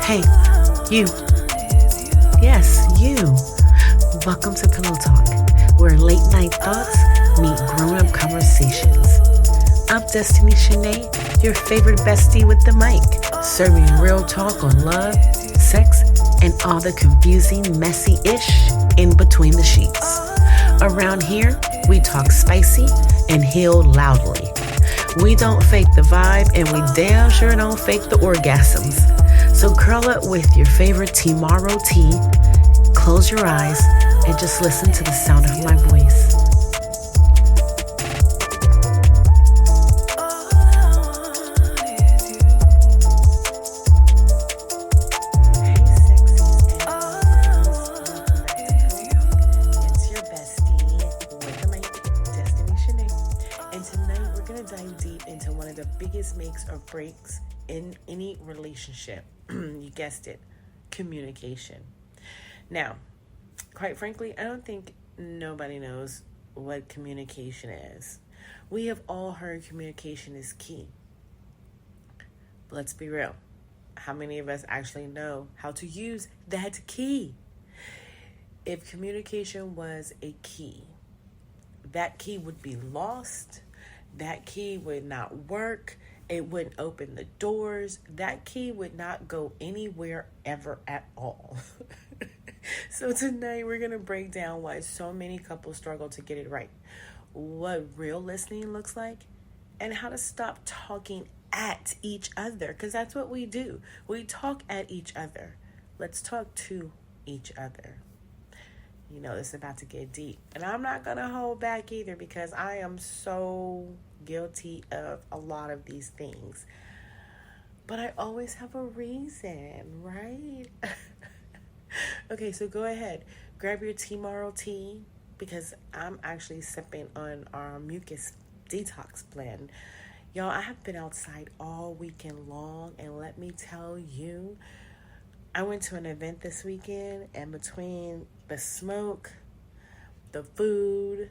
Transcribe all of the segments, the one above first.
Hey, you. Yes, you. Welcome to Pillow Talk, where late night thoughts meet grown-up conversations. I'm DestinyShanee, your favorite bestie with the mic, serving real talk on love, sex, and all the confusing, messy-ish in between the sheets. Around here, we talk spicy and heal loudly. We don't fake the vibe, and we damn sure don't fake the orgasms. So curl up with your favorite tomorrow tea, close your eyes, and just listen to the sound of my voice. It's your bestie with the mic, DestinyShanee. And tonight we're going to dive deep into one of the biggest makes or breaks in any relationship. You guessed it, communication. Now, quite frankly, I don't think nobody knows what communication is. We have all heard communication is key. But let's be real. How many of us actually know how to use that key? If communication was a key, that key would be lost. That key would not work. It wouldn't open the doors. That key would not go anywhere ever at all. So tonight we're going to break down why so many couples struggle to get it right, what real listening looks like, and how to stop talking at each other, because that's what we do. We talk at each other. Let's talk to each other. You know, it's about to get deep. And I'm not going to hold back either, because I am so guilty of a lot of these things. But I always have a reason, right? Okay, so go ahead. Grab your tomorrow tea, because I'm actually sipping on our mucus detox blend. Y'all, I have been outside all weekend long, and let me tell you, I went to an event this weekend, and between the smoke, the food,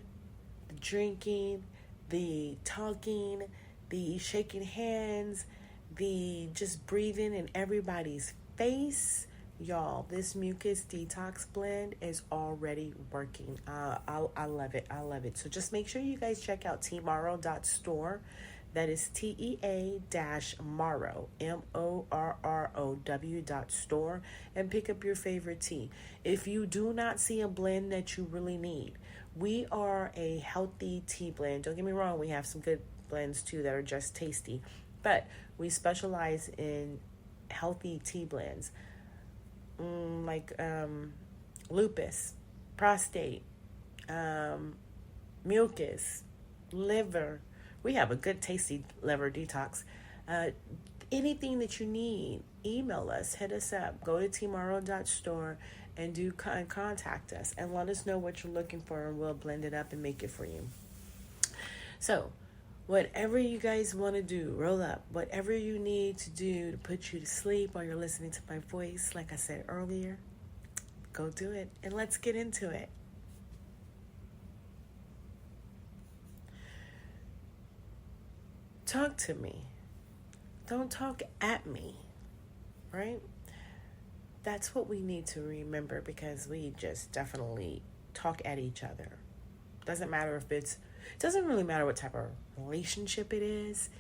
the drinking, the talking, the shaking hands, the just breathing in everybody's face, y'all, this mucus detox blend is already working. I love it. I love it. So just make sure you guys check out tomorrow.store. That is TEA-Morrow, MORROW.store, and pick up your favorite tea. If you do not see a blend that you really need, we are a healthy tea blend. Don't get me wrong, we have some good blends too that are just tasty, but we specialize in healthy tea blends, like lupus, prostate, mucus, liver. We have a good tasty liver detox. Anything that you need, email us, hit us up, go to tomorrow.store and contact us and let us know what you're looking for, and we'll blend it up and make it for you. So whatever you guys want to do, roll up. Whatever you need to do to put you to sleep while you're listening to my voice, like I said earlier, go do it, and let's get into it. Talk to me. Don't talk at me, right? That's what we need to remember, because we just definitely talk at each other. Doesn't really matter what type of relationship it is.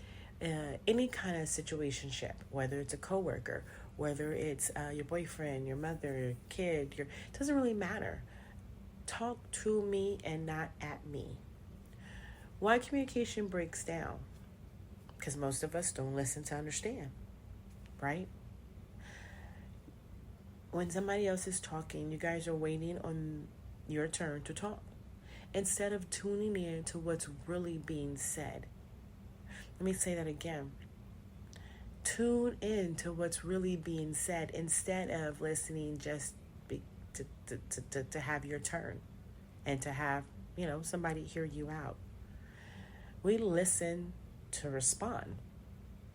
Any kind of situationship, whether it's a coworker, whether it's your boyfriend, your mother, your kid, it doesn't really matter. Talk to me and not at me. Why communication breaks down? Because most of us don't listen to understand, right? When somebody else is talking, you guys are waiting on your turn to talk, instead of tuning in to what's really being said. Let me say that again. Tune in to what's really being said, instead of listening just to have your turn and to have, somebody hear you out. We listen to respond.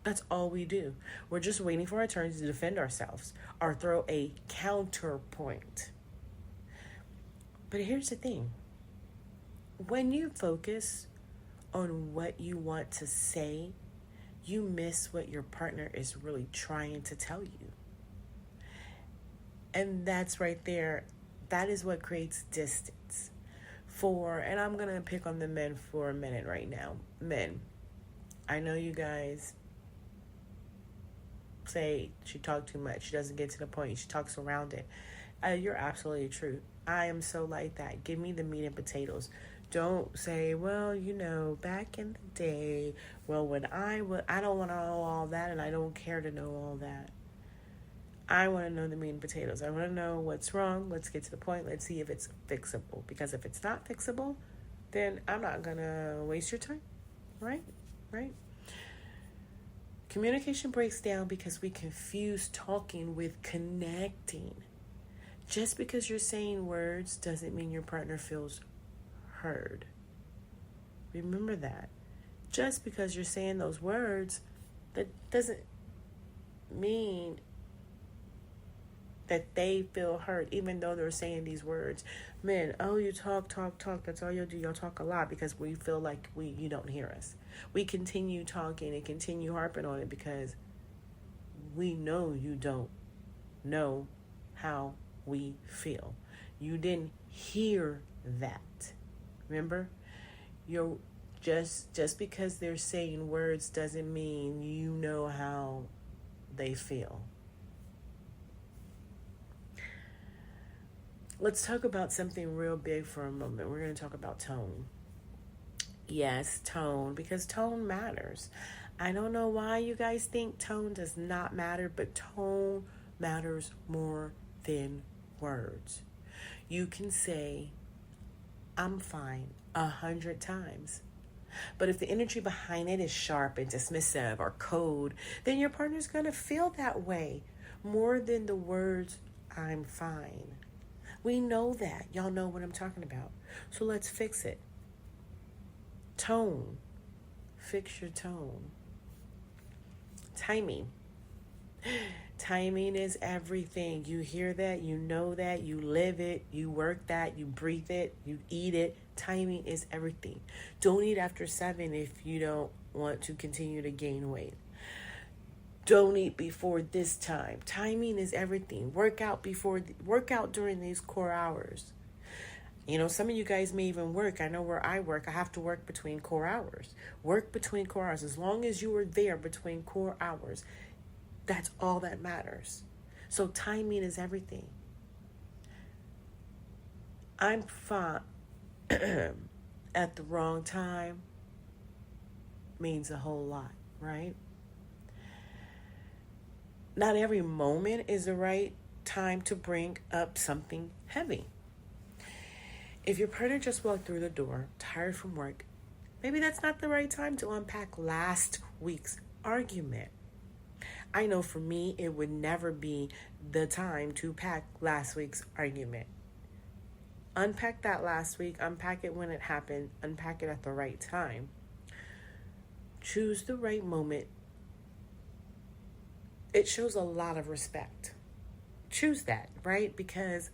That's all we do. We're just waiting for our turn to defend ourselves or throw a counterpoint. But here's the thing. When you focus on what you want to say, you miss what your partner is really trying to tell you. And that's right there. That is what creates distance. And I'm going to pick on the men for a minute right now. Men, I know you guys say she talked too much. She doesn't get to the point. She talks around it. You're absolutely true. I am so like that. Give me the meat and potatoes. Don't say, well, back in the day, well, when I don't want to know all that, and I don't care to know all that. I want to know the meat and potatoes. I want to know what's wrong. Let's get to the point. Let's see if it's fixable. Because if it's not fixable, then I'm not going to waste your time. Right? Right? Communication breaks down because we confuse talking with connecting. Just because you're saying words doesn't mean your partner feels heard. Remember that. Just because you're saying those words, that doesn't mean that they feel heard, even though they're saying these words. Men, oh, you talk. That's all you do. Y'all talk a lot because we feel like you don't hear us. We continue talking and continue harping on it because we know you don't know how we feel. You didn't hear that. Remember? You're just because they're saying words doesn't mean you know how they feel. Let's talk about something real big for a moment. We're going to talk about tone. Yes, tone, because tone matters. I don't know why you guys think tone does not matter, but tone matters more than words. You can say, I'm fine 100 times. But if the energy behind it is sharp and dismissive or cold, then your partner's going to feel that way more than the words, I'm fine. We know that. Y'all know what I'm talking about. So let's fix it. Tone. Fix your tone. Timing. Timing is everything. You hear that, you know that, you live it, you work that, you breathe it, you eat it. Timing is everything. Don't eat after 7 if you don't want to continue to gain weight. Don't eat before this time. Timing is everything. Work out during these core hours. Some of you guys may even work. I know where I work. I have to work between core hours. Work between core hours. As long as you are there between core hours, that's all that matters. So timing is everything. I'm fine at the wrong time means a whole lot, right? Not every moment is the right time to bring up something heavy. If your partner just walked through the door, tired from work, maybe that's not the right time to unpack last week's argument. I know for me, it would never be the time to pack last week's argument. Unpack that last week, unpack it when it happened, unpack it at the right time. Choose the right moment. It shows a lot of respect. Choose that, right? Because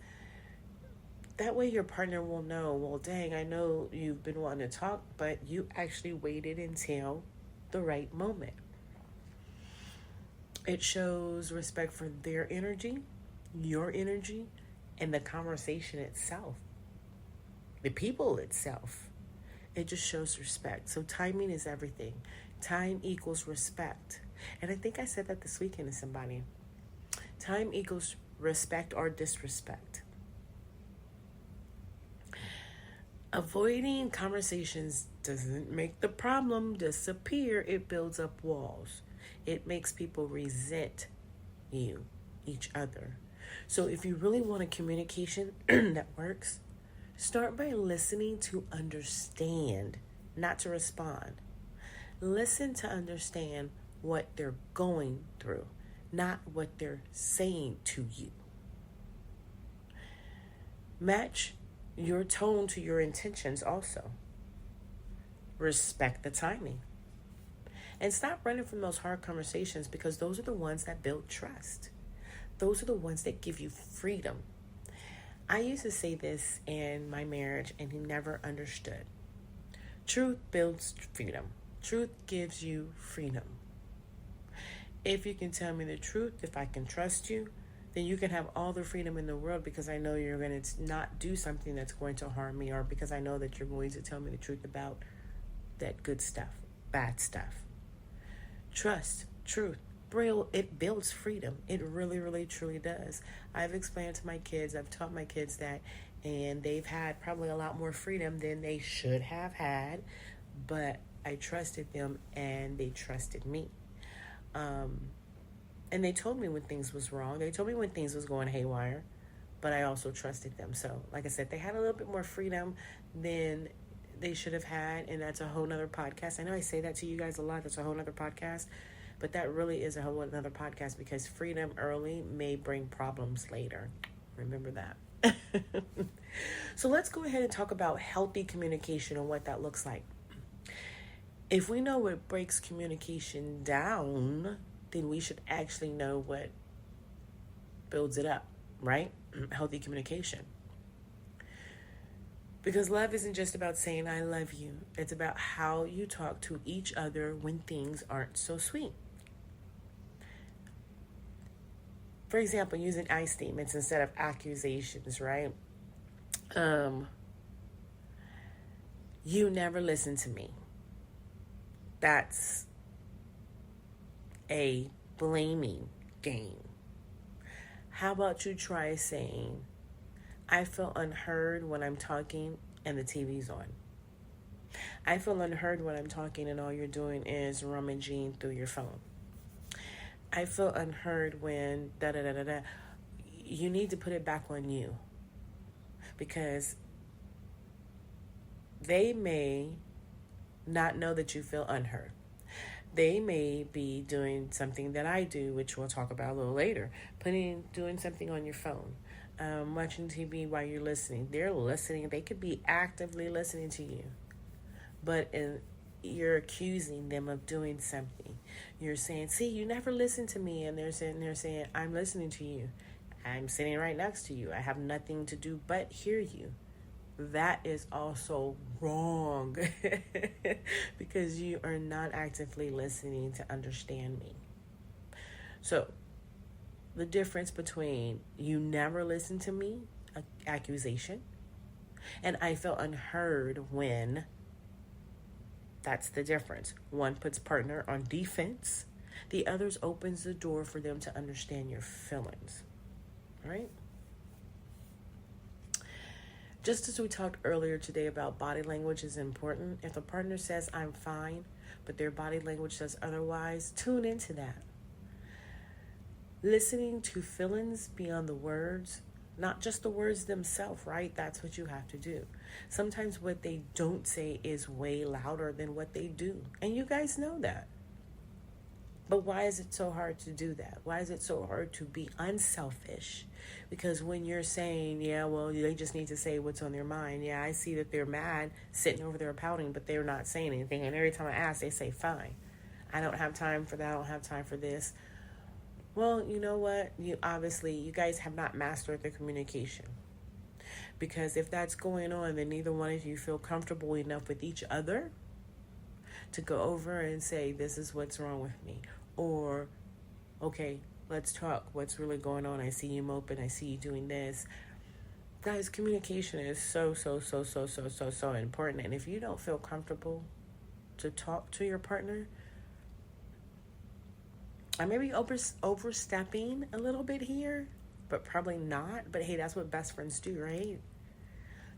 that way your partner will know, well, dang, I know you've been wanting to talk, but you actually waited until the right moment. It shows respect for their energy, your energy, and the conversation itself. The people itself. It just shows respect. So timing is everything. Time equals respect. And I think I said that this weekend to somebody. Time equals respect or disrespect. Avoiding conversations doesn't make the problem disappear. It builds up walls. It makes people resent each other. So if you really want a communication that works, start by listening to understand, not to respond. Listen to understand what they're going through, not what they're saying to you. Match your tone to your intentions also. Respect the timing. And stop running from those hard conversations, because those are the ones that build trust. Those are the ones that give you freedom. I used to say this in my marriage, and he never understood. Truth builds freedom. Truth gives you freedom. If you can tell me the truth, if I can trust you, then you can have all the freedom in the world, because I know you're going to not do something that's going to harm me, or because I know that you're going to tell me the truth about that good stuff, bad stuff. Trust, truth, it builds freedom. It really, really, truly does. I've explained to my kids, I've taught my kids that, and they've had probably a lot more freedom than they should have had, but I trusted them and they trusted me. And they told me when things was wrong. They told me when things was going haywire, but I also trusted them. So, like I said, they had a little bit more freedom than they should have had, and that's a whole nother podcast. I know I say that to you guys a lot. That's a whole nother podcast, but that really is a whole nother podcast, because freedom early may bring problems later. Remember that. So let's go ahead and talk about healthy communication and what that looks like. If we know what breaks communication down, then we should actually know what builds it up, right? Healthy communication. Because love isn't just about saying I love you. It's about how you talk to each other when things aren't so sweet. For example, using I statements instead of accusations, right? You never listen to me. That's a blaming game. How about you try saying, I feel unheard when I'm talking and the TV's on. I feel unheard when I'm talking and all you're doing is rummaging through your phone. I feel unheard when da-da-da-da-da. You need to put it back on you, because they may not know that you feel unheard. They may be doing something that I do, which we'll talk about a little later. Doing something on your phone, watching TV while you're listening. They're listening. They could be actively listening to you, but you're accusing them of doing something. You're saying, "See, you never listen to me," and they're sitting there saying, "I'm listening to you. I'm sitting right next to you. I have nothing to do but hear you." That is also wrong because you are not actively listening to understand me. So the difference between you never listen to me, accusation, and I felt unheard when, that's the difference. One puts partner on defense. The others opens the door for them to understand your feelings. All right? Just as we talked earlier today about body language is important, if a partner says, I'm fine, but their body language says otherwise, tune into that. Listening to feelings beyond the words, not just the words themselves, right? That's what you have to do. Sometimes what they don't say is way louder than what they do. And you guys know that. But why is it so hard to do that? Why is it so hard to be unselfish? Because when you're saying, yeah, well, they just need to say what's on their mind. Yeah, I see that they're mad, sitting over there pouting, but they're not saying anything. And every time I ask, they say, fine. I don't have time for that. I don't have time for this. Well, you know what? You guys have not mastered the communication. Because if that's going on, then neither one of you feel comfortable enough with each other to go over and say, this is what's wrong with me. Or, okay, let's talk. What's really going on? I see you moping. I see you doing this. Guys, communication is so important. And if you don't feel comfortable to talk to your partner, I may be overstepping a little bit here, but probably not. But hey, that's what best friends do, right?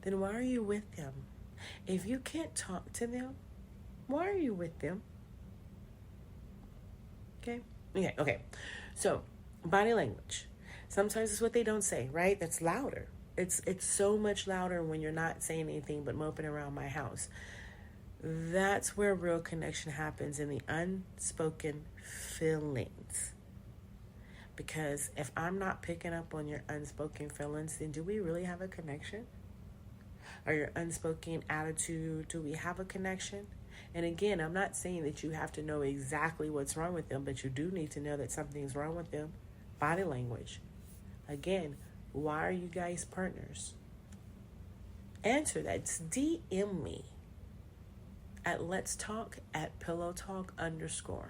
Then why are you with them? If you can't talk to them, why are you with them? Okay. So, body language. Sometimes it's what they don't say, right? That's louder. It's so much louder when you're not saying anything but moping around my house. That's where real connection happens, in the unspoken feelings. Because if I'm not picking up on your unspoken feelings, then do we really have a connection? Or your unspoken attitude, do we have a connection? And again, I'm not saying that you have to know exactly what's wrong with them, but you do need to know that something's wrong with them. Body language. Again, why are you guys partners? Answer that. DM me at letstalk@pillowtalk_.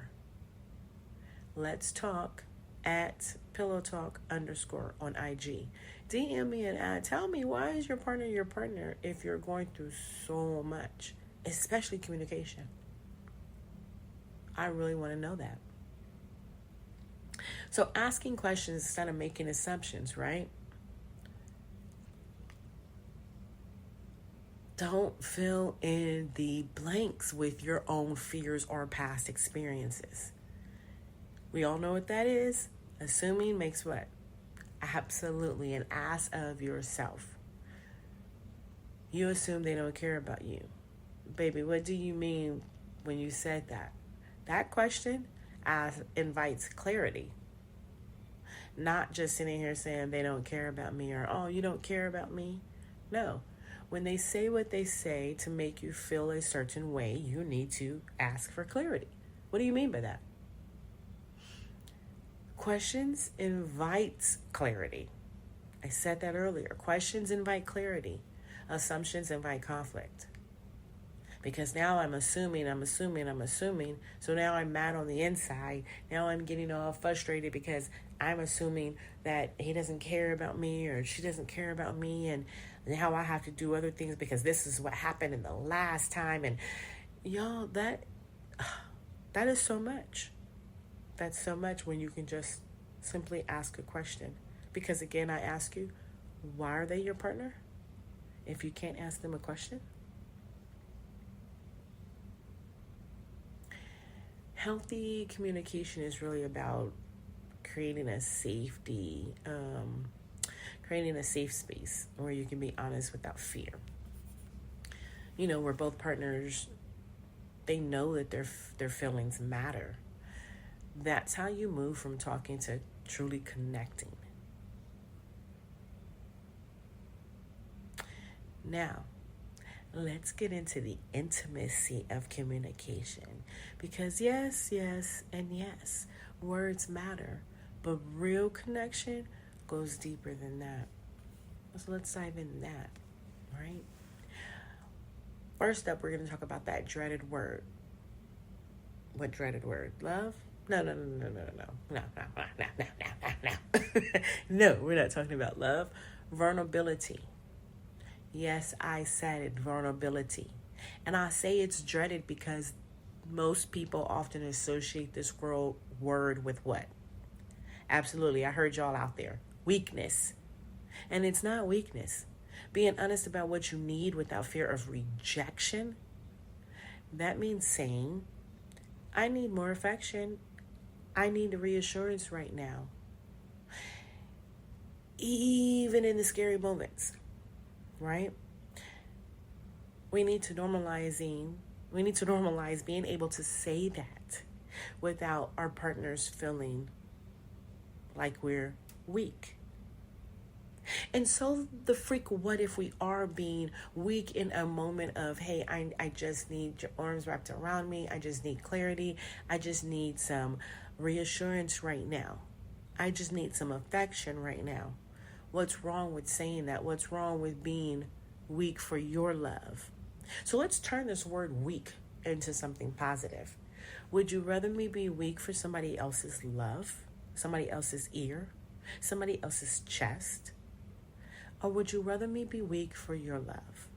Let's talk at Pillow Talk _ on IG. DM me and tell me, why is your partner if you're going through so much, especially communication? I really want to know that. So asking questions instead of making assumptions, right? Don't fill in the blanks with your own fears or past experiences. We all know what that is. Assuming makes what? Absolutely an ass of yourself. You assume they don't care about you. Baby, what do you mean when you said that? That question invites clarity. Not just sitting here saying they don't care about me, or, oh, you don't care about me. No. When they say what they say to make you feel a certain way, you need to ask for clarity. What do you mean by that? Questions invite clarity. I said that earlier. Questions invite clarity. Assumptions invite conflict. Because now I'm assuming. So now I'm mad on the inside. Now I'm getting all frustrated because I'm assuming that he doesn't care about me or she doesn't care about me. And now I have to do other things because this is what happened in the last time. And y'all, that is so much. That's so much when you can just simply ask a question. Because again, I ask you, why are they your partner? If you can't ask them a question. Healthy communication is really about creating a safe space where you can be honest without fear. You know, where both partners, they know that their feelings matter. That's how you move from talking to truly connecting. Now, let's get into the intimacy of communication. Because yes, and yes, words matter. But real connection goes deeper than that. So let's dive into that, right? First up, we're going to talk about that dreaded word. What dreaded word? Love? No. No, we're not talking about love. Vulnerability. Yes, I said it, vulnerability. And I say it's dreaded because most people often associate this word with what? Absolutely, I heard y'all out there. Weakness. And it's not weakness. Being honest about what you need without fear of rejection, that means saying, I need more affection. I need the reassurance right now. Even in the scary moments, right? We need to normalize being able to say that without our partners feeling like we're weak. And so the freak, what if we are being weak in a moment of, hey, I just need your arms wrapped around me. I just need clarity. I just need some reassurance right now. I just need some affection right now. What's wrong with saying that? What's wrong with being weak for your love? So let's turn this word weak into something positive. Would you rather me be weak for somebody else's love, somebody else's ear, somebody else's chest? Or would you rather me be weak for your love?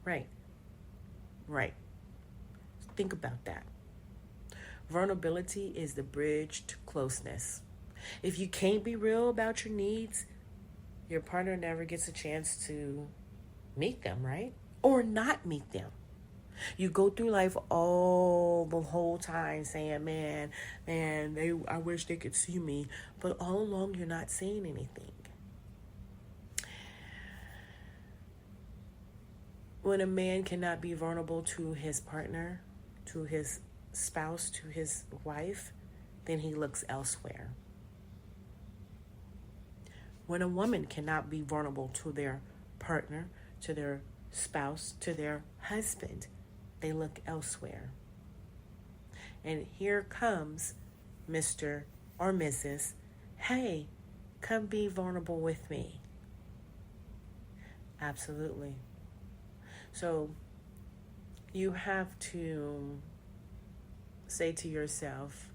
Right. Think about that. Vulnerability is the bridge to closeness. If you can't be real about your needs, your partner never gets a chance to meet them, right? Or not meet them. You go through life the whole time saying, man, I wish they could see me. But all along, you're not saying anything. When a man cannot be vulnerable to his partner, to his spouse, to his wife, then he looks elsewhere. When a woman cannot be vulnerable to their partner, to their spouse, to their husband, they look elsewhere. And here comes Mr. or Mrs. Hey, come be vulnerable with me. Absolutely. So you have to say to yourself,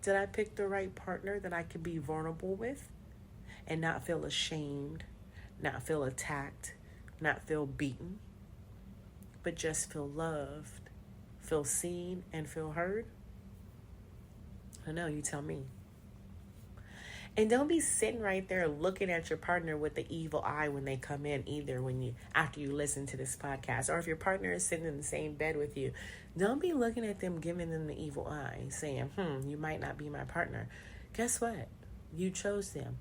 Did I pick the right partner that I could be vulnerable with and not feel ashamed, not feel attacked, not feel beaten, but just feel loved, feel seen, and feel heard? I know, you tell me. And don't be sitting right there looking at your partner with the evil eye when they come in either, after you listen to this podcast. Or if your partner is sitting in the same bed with you, don't be looking at them, giving them the evil eye, saying, you might not be my partner. Guess what? You chose them.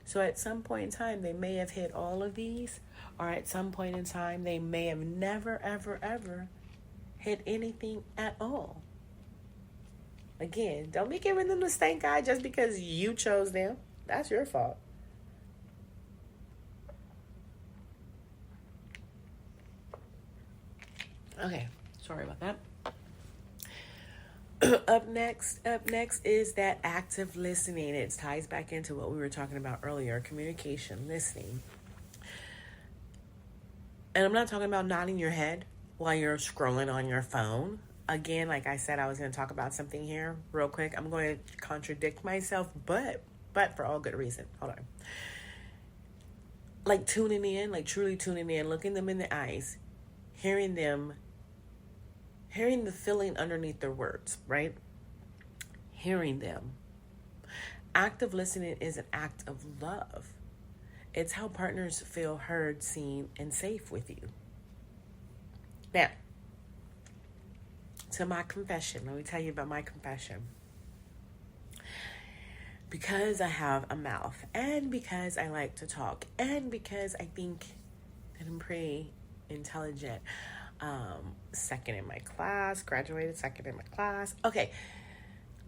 So at some point in time, they may have hit all of these, or at some point in time, they may have never, ever, ever hit anything at all. Again, don't be giving them the stank eye just because you chose them. That's your fault. Okay, sorry about that. Up next is that active listening. It ties back into what we were talking about earlier, communication, listening. And I'm not talking about nodding your head while you're scrolling on your phone. Again, like I said, I was going to talk about something here real quick. I'm going to contradict myself, but for all good reason. Hold on. Like tuning in, like truly tuning in, looking them in the eyes, hearing the feeling underneath their words, right? Hearing them. Active listening is an act of love. It's how partners feel heard, seen, and safe with you. Now, to my confession, let me tell you about my confession. Because I have a mouth, and because I like to talk, and because I think that I'm pretty intelligent, second in my class, graduated second in my class. Okay,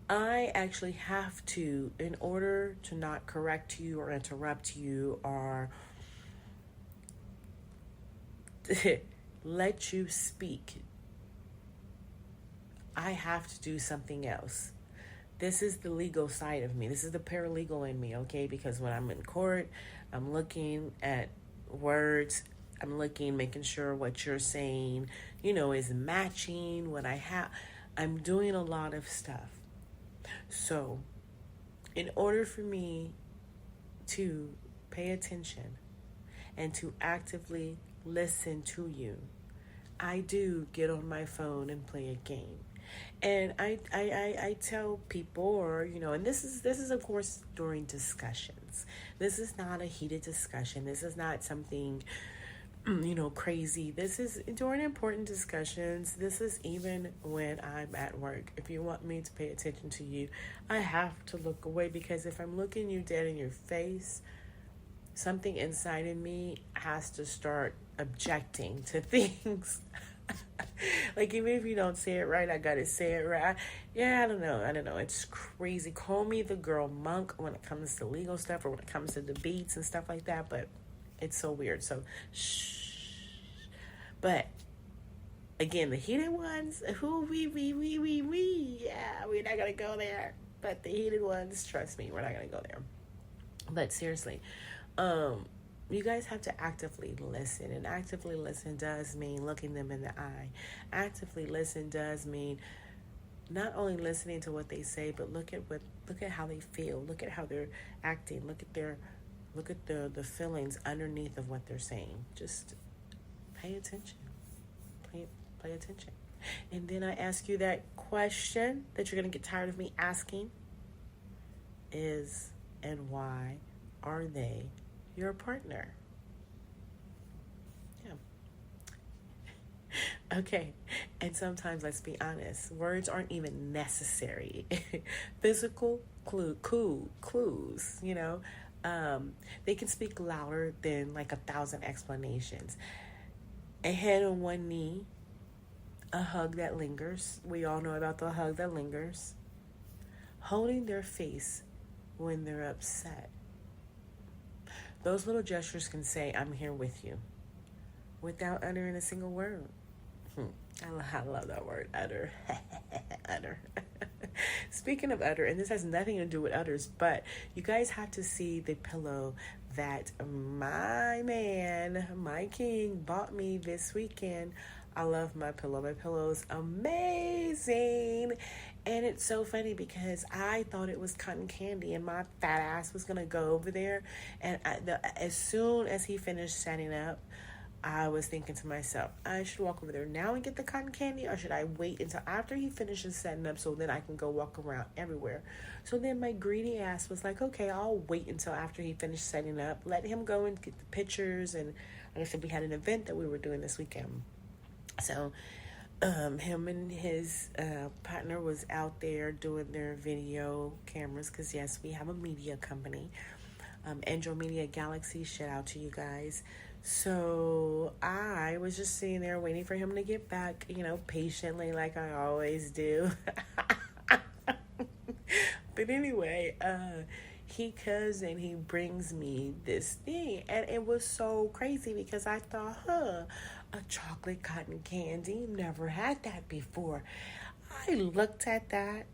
I actually have to, in order to not correct you or interrupt you or let you speak, I have to do something else. This is the legal side of me. This is the paralegal in me, okay? Because when I'm in court, I'm looking at words. I'm making sure what you're saying, is matching what I have. I'm doing a lot of stuff. So, in order for me to pay attention and to actively listen to you, I do get on my phone and play a game. And I tell people, or, and this is of course during discussions. This is not a heated discussion. This is not something, crazy. This is during important discussions. This is even when I'm at work. If you want me to pay attention to you, I have to look away, because if I'm looking you dead in your face, something inside of me has to start objecting to things. Like, even if you don't say it right, I gotta say it right. I don't know. It's crazy. Call me the girl monk when it comes to legal stuff, or when it comes to debates and stuff like that, but it's so weird. So, shh. But, again, the heated ones, yeah, we're not gonna go there. But the heated ones, trust me, we're not gonna go there. But seriously, you guys have to actively listen. And actively listen does mean looking them in the eye. Actively listen does mean not only listening to what they say, but look at how they feel. Look at how they're acting. Look at the feelings underneath of what they're saying. Just pay attention. Pay attention. And then I ask you that question that you're going to get tired of me asking is, and why are they your partner? Yeah. Okay. And sometimes, let's be honest, words aren't even necessary. Physical clues, they can speak louder than like 1,000 explanations. A head on one knee, a hug that lingers. We all know about the hug that lingers. Holding their face when they're upset. Those little gestures can say, I'm here with you, without uttering a single word. I love that word, utter. Utter. Speaking of utter, and this has nothing to do with utters, but you guys have to see the pillow that my man, my king, bought me this weekend. I love my pillow. My pillow is amazing. And it's so funny because I thought it was cotton candy, and my fat ass was going to go over there. And as soon as he finished setting up, I was thinking to myself, I should walk over there now and get the cotton candy, or should I wait until after he finishes setting up so then I can go walk around everywhere? So then my greedy ass was like, okay, I'll wait until after he finished setting up, let him go and get the pictures. And like I said, we had an event that we were doing this weekend. So him and his partner was out there doing their video cameras, because yes, we have a media company, Andro Media Galaxy. Shout out to you guys. So I was just sitting there waiting for him to get back, patiently, like I always do. But anyway, he comes and he brings me this thing, and it was so crazy because I thought, a chocolate cotton candy, never had that before. I looked at that.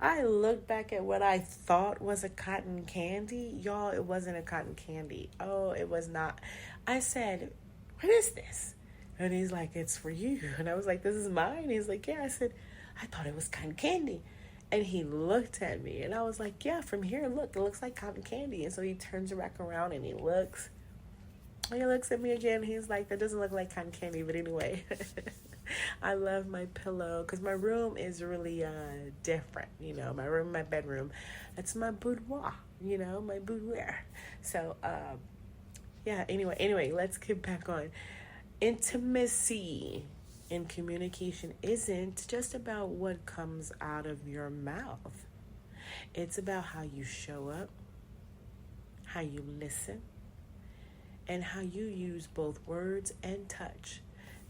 I looked back at what I thought was a cotton candy. Y'all, it wasn't a cotton candy. Oh, it was not. I said, what is this? And he's like, it's for you. And I was like, this is mine? He's like, yeah. I said, I thought it was cotton candy. And he looked at me, and I was like, yeah, from here, look, it looks like cotton candy. And so he turns back around and he looks at me again. He's like, that doesn't look like cotton candy. But anyway, I love my pillow because my room is really different. My room, my bedroom, that's my boudoir, my boudoir. So, yeah, anyway, let's get back on. Intimacy and communication isn't just about what comes out of your mouth. It's about how you show up, how you listen, and how you use both words and touch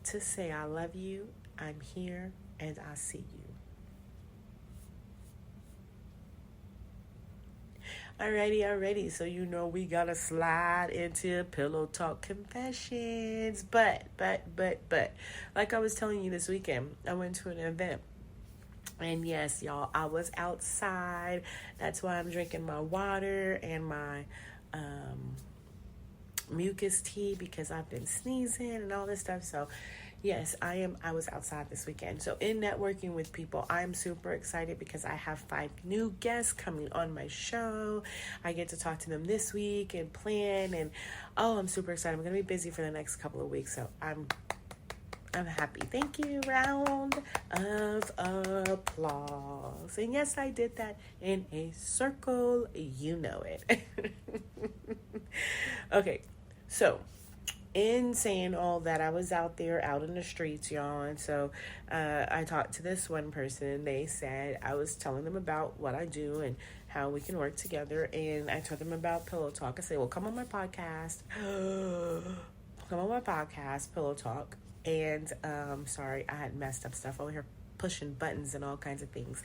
to say, I love you, I'm here, and I see you. Alrighty. So we gotta slide into Pillow Talk Confessions. But, like I was telling you this weekend, I went to an event. And yes, y'all, I was outside. That's why I'm drinking my water and my mucus tea, because I've been sneezing and all this stuff. So yes, I was outside this weekend. So in networking with people, I'm super excited because I have 5 new guests coming on my show. I get to talk to them this week and plan, and I'm super excited. I'm going to be busy for the next couple of weeks. So I'm happy. Thank you. Round of applause. And yes, I did that in a circle. You know it. Okay. So in saying all that, I was out in the streets, y'all. And so I talked to this one person. They said, I was telling them about what I do and how we can work together. And I told them about Pillow Talk. I said, well, come on my podcast. Pillow Talk. And sorry, I had messed up stuff over here, pushing buttons and all kinds of things.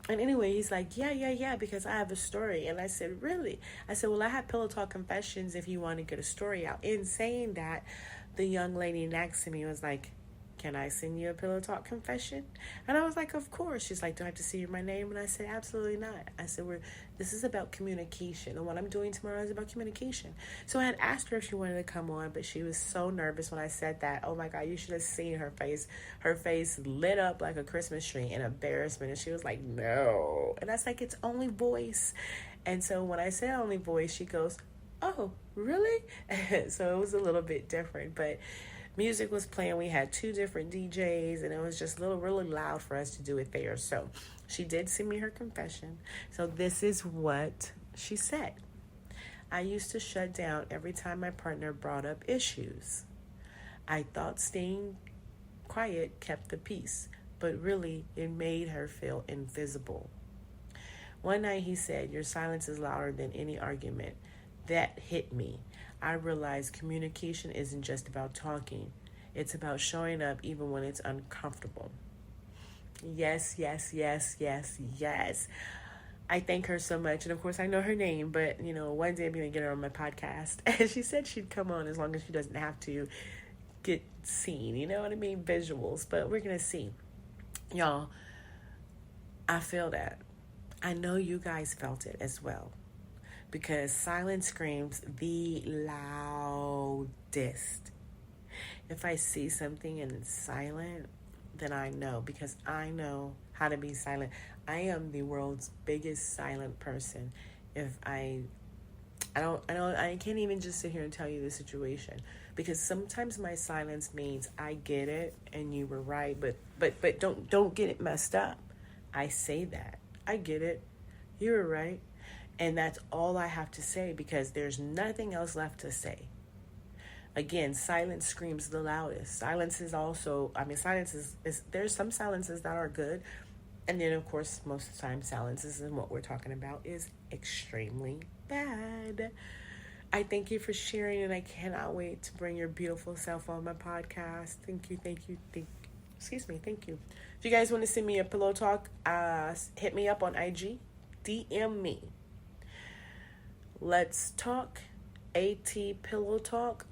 And anyway, he's like, yeah, because I have a story. And I said, really? I said, well, I have Pillow Talk Confessions if you want to get a story out. In saying that, the young lady next to me was like, can I send you a Pillow Talk confession? And I was like, of course. She's like, do I have to see my name? And I said, absolutely not. I said, this is about communication. And what I'm doing tomorrow is about communication. So I had asked her if she wanted to come on, but she was so nervous when I said that. Oh my God, you should have seen her face. Her face lit up like a Christmas tree in embarrassment. And she was like, no. And I was like, it's only voice. And so when I said only voice, she goes, oh, really? So it was a little bit different, but music was playing. We had 2 different DJs, and it was just really loud for us to do it there. So she did send me her confession. So this is what she said. I used to shut down every time my partner brought up issues. I thought staying quiet kept the peace, but really it made her feel invisible. One night he said, your silence is louder than any argument. That hit me. I realized communication isn't just about talking. It's about showing up even when it's uncomfortable. Yes. I thank her so much. And of course, I know her name, but, one day I'm going to get her on my podcast. And she said she'd come on as long as she doesn't have to get seen. You know what I mean? Visuals. But we're going to see. Y'all, I feel that. I know you guys felt it as well. Because silence screams the loudest. If I see something and it's silent, then I know, because I know how to be silent. I am the world's biggest silent person. If I can't even just sit here and tell you the situation, because sometimes my silence means I get it and you were right, but don't get it messed up. I say that. I get it. You were right. And that's all I have to say, because there's nothing else left to say. Again, silence screams the loudest. Silence is also, silence is there's some silences that are good. And then, of course, most of the time, silences and what we're talking about is extremely bad. I thank you for sharing, and I cannot wait to bring your beautiful self on my podcast. Thank you. Thank you. If you guys want to send me a pillow talk, hit me up on IG. DM me. Let's talk. @pillowtalk_.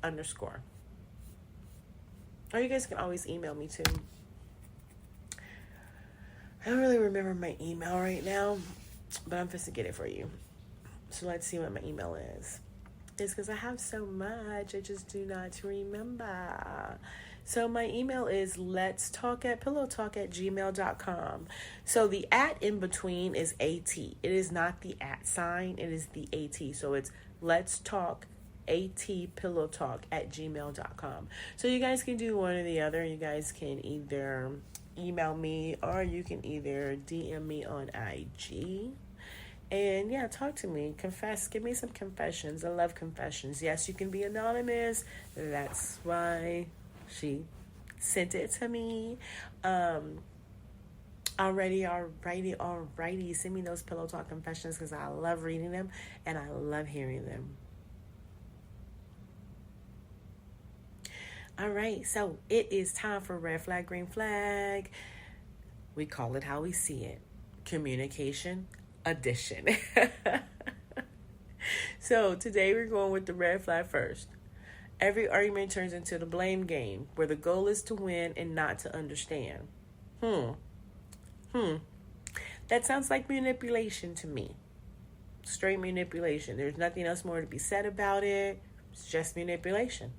Or you guys can always email me too. I don't really remember my email right now, but I'm supposed to get it for you. So let's see what my email is. It's because I have so much, I just do not remember. So my email is letstalk@pillowtalk@gmail.com. So the @ in between is AT. It is not the @ sign, it is the AT. So it's letstalk@pillowtalk@gmail.com. So you guys can do one or the other. You guys can either email me, or you can either DM me on IG. And yeah, talk to me, confess, give me some confessions. I love confessions. Yes, you can be anonymous. That's why she sent it to me. Alrighty. Send me those Pillow Talk confessions, because I love reading them and I love hearing them. All right, so it is time for Red Flag, Green Flag. We call it how we see it. Communication edition. So today we're going with the red flag first. Every argument turns into the blame game, where the goal is to win and not to understand. That sounds like manipulation to me. Straight manipulation. There's nothing else more to be said about it. It's just manipulation.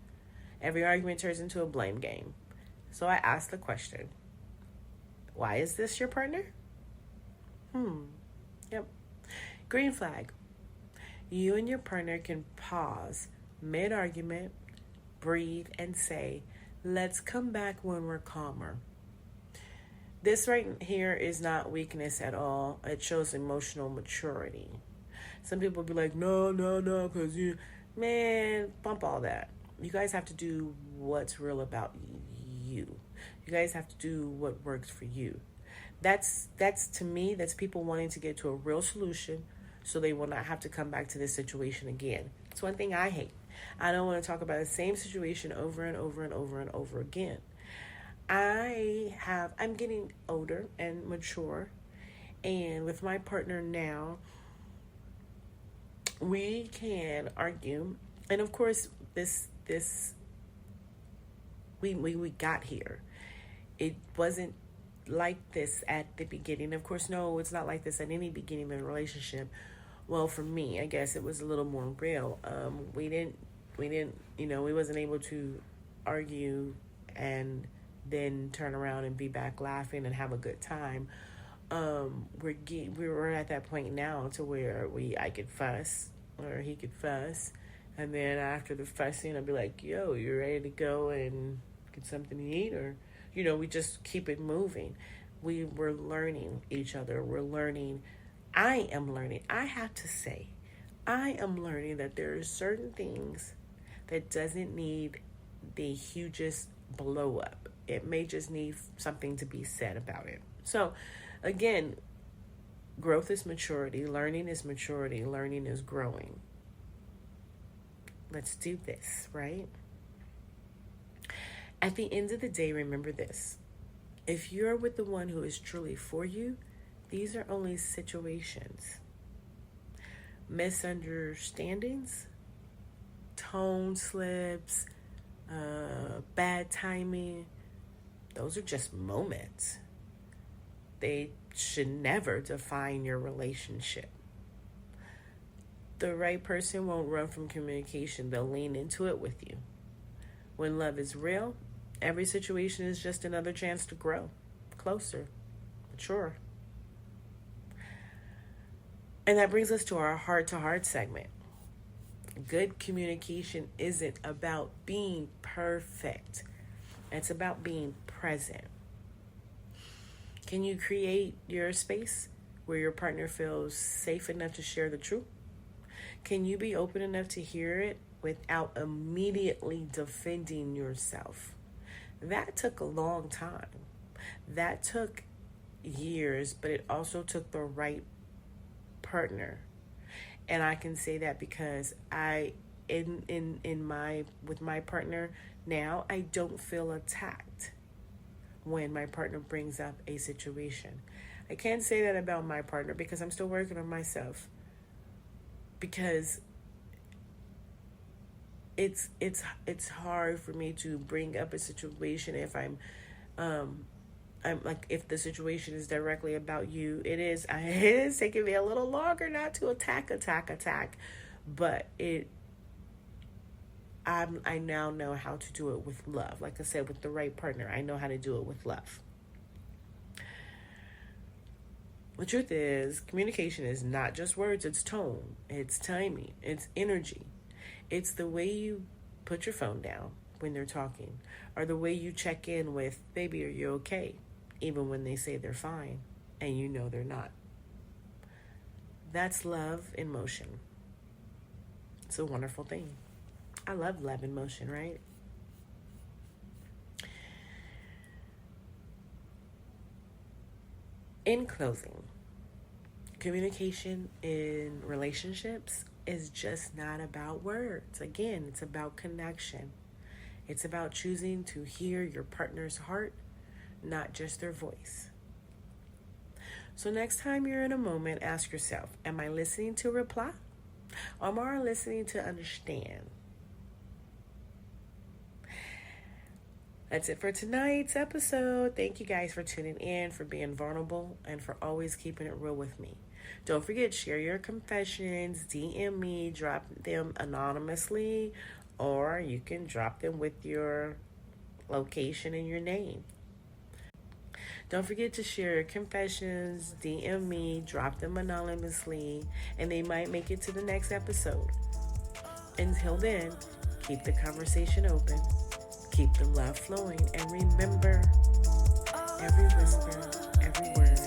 Every argument turns into a blame game. So I asked the question, why is this your partner? Yep. Green flag. You and your partner can pause mid-argument, breathe, and say, let's come back when we're calmer. This right here is not weakness at all. It shows emotional maturity. Some people be like, no, because bump all that. You guys have to do what's real about you. You guys have to do what works for you. That's to me, that's people wanting to get to a real solution so they will not have to come back to this situation again. It's one thing I hate. I don't want to talk about the same situation over and over and over and over again. I'm getting older and mature, and with my partner now, we can argue. And of course, we got here. It wasn't like this at the beginning. Of course, no, it's not like this at any beginning of a relationship. Well, for me, I guess it was a little more real. We wasn't able to argue and then turn around and be back laughing and have a good time. We're at that point now to where I could fuss or he could fuss, and then after the fussing, I'd be like, "Yo, you ready to go and get something to eat?" Or, we just keep it moving. We're learning each other. We're learning. I am learning. I have to say, I am learning that there are certain things that doesn't need the hugest blow up. It may just need something to be said about it. So, again, growth is maturity. Learning is maturity. Learning is growing. Let's do this, right? At the end of the day, remember this. If you're with the one who is truly for you, these are only situations. Misunderstandings, tone slips, bad timing, those are just moments. They should never define your relationship. The right person won't run from communication. They'll lean into it with you. When love is real, every situation is just another chance to grow. closer, mature. And that brings us to our heart-to-heart segment. Good communication isn't about being perfect. It's about being present. Can you create your space where your partner feels safe enough to share the truth? Can you be open enough to hear it without immediately defending yourself? That took a long time. That took years, but it also took the right partner. And I can say that because with my partner now, I don't feel attacked when my partner brings up a situation. I can't say that about my partner because I'm still working on myself. Because it's hard for me to bring up a situation if I'm like, if the situation is directly about you. It is taking me a little longer not to attack, but I now know how to do it with love. Like I said, with the right partner, I know how to do it with love. The truth is, communication is not just words, it's tone, it's timing, it's energy. It's the way you put your phone down when they're talking, or the way you check in with, baby, are you okay? Even when they say they're fine, and you know they're not. That's love in motion. It's a wonderful thing. I love love in motion, right? In closing, communication in relationships is just not about words. Again, it's about connection. It's about choosing to hear your partner's heart, not just their voice. So next time you're in a moment, ask yourself, am I listening to reply? Or am I listening to understand? That's it for tonight's episode. Thank you guys for tuning in, for being vulnerable, and for always keeping it real with me. Don't forget, share your confessions, DM me, drop them anonymously, or you can drop them with your location and your name. Don't forget to share your confessions, DM me, drop them anonymously, and they might make it to the next episode. Until then, keep the conversation open, keep the love flowing, and remember, every whisper, every word